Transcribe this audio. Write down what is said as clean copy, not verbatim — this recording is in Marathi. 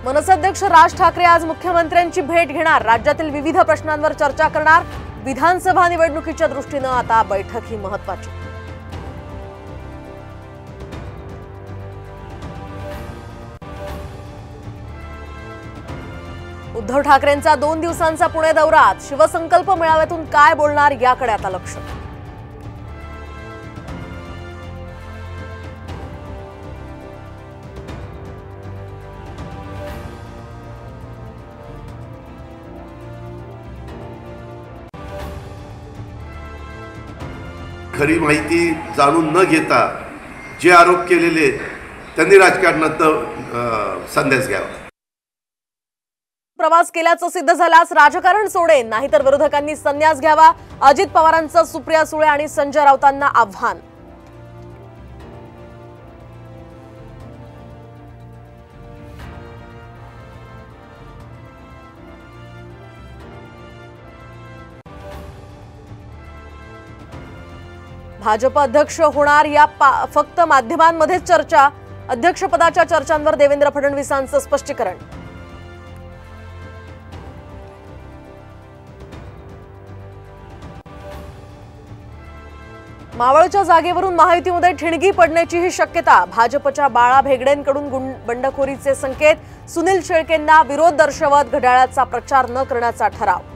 मनसेअध्यक्ष राज ठाकरे आज मुख्यमंत्र्यांची भेट घेणार, राज्यातील विविध प्रश्नांवर चर्चा करणार। विधानसभा निवडणुकीच्या दृष्टीने आता बैठक ही महत्त्वाची। उद्धव ठाकरेंचा 2 दिवसांचा पुणे दौरा, शिवसंकल्प मेळाव्यातून काय बोलणार याकडे आता लक्ष। खरी माहिती जाणून न घेता जे आरोप केलेले त्यांनी राजकारणात संदेश घ्यावा। प्रवास केल्याचं सिद्ध झाल्यास राजकारण सोडेन, नाहीतर विरोधकांनी संन्यास घ्यावा। अजित पवारांचं सुप्रिया सुळे आणि संजय राऊतांना आव्हान। भाजप अध्यक्ष होणार या फक्त माध्यमांमध्येच चर्चा, अध्यक्षपदाच्या चर्चांवर देवेंद्र फडणवीसांचं स्पष्टीकरण। मावळच्या जागेवरून महायुतीमध्ये ठिणगी पडण्याचीही शक्यता, भाजपच्या बाळा भेगडेंकडून बंडखोरीचे संकेत, सुनील शेळकेंना विरोध दर्शवत घड्याळाचा प्रचार न करण्याचा ठराव।